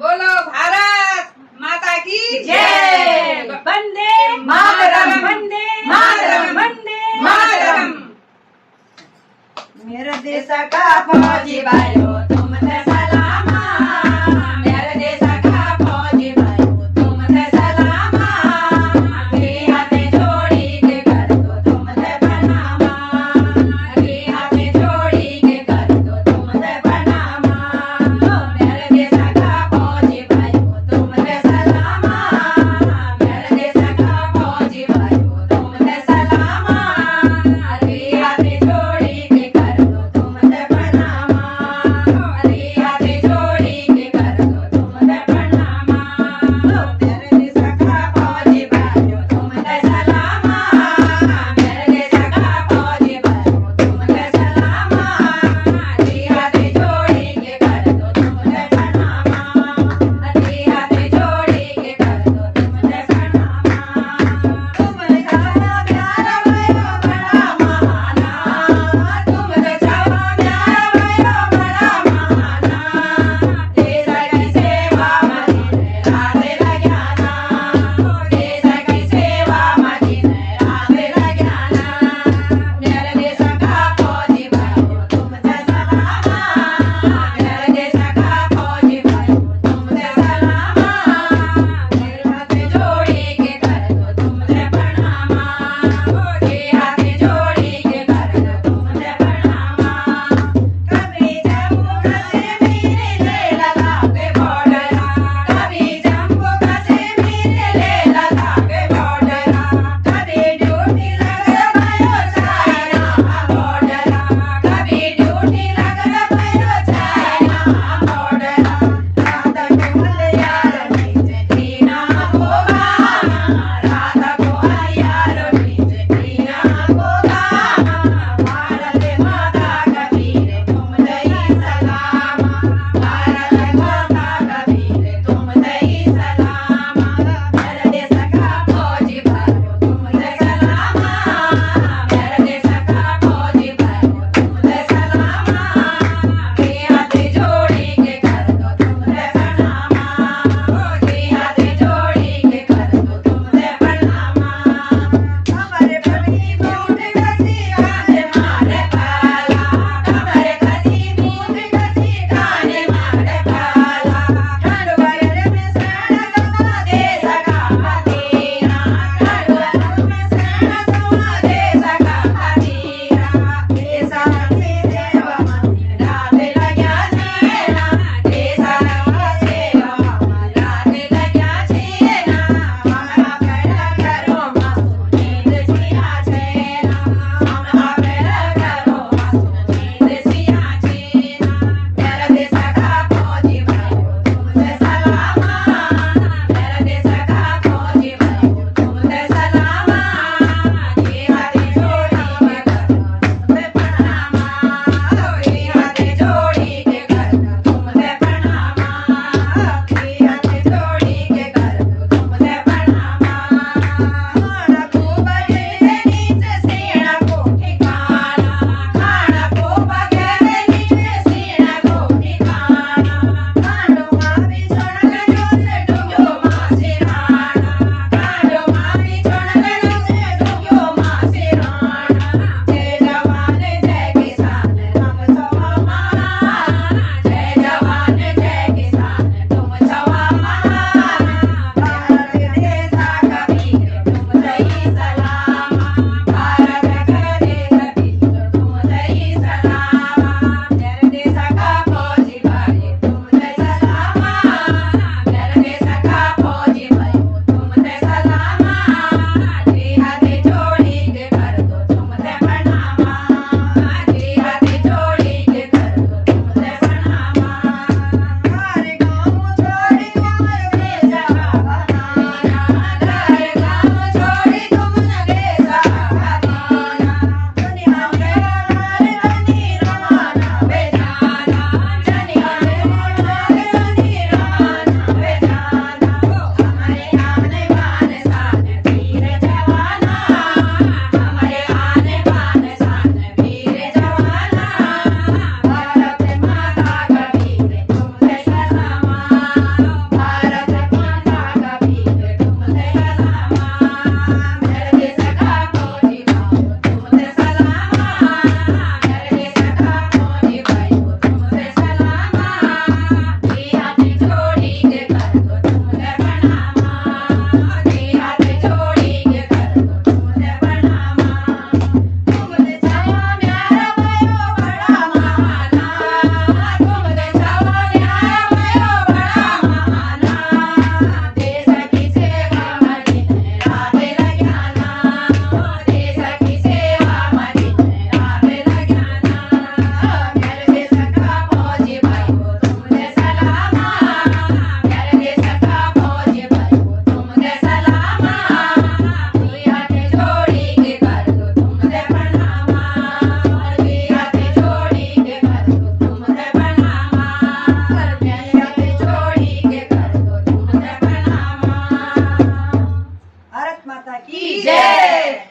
बोलो भारत माता की जय वंदे मातरम वंदे मातरम वंदे मातरम। मेरे देश का फौजी भाइयों तुम थे सलामा, मेरे देश का फौजी भाइयों तुम थे सलामा, मेरी हाथे जोड़ी के कर दो तुम थे पनामा, मेरी हाथे जोड़ी के कर दो तुम थे पनामा, मेरे देश का फौजी भाइयों तुम थे सलामा, मेरे देश का फौजी भाइयों तुम थे सलामा, मेरी हाथे जोड़ी के कर दो तुम थे पनामा। माता की जय।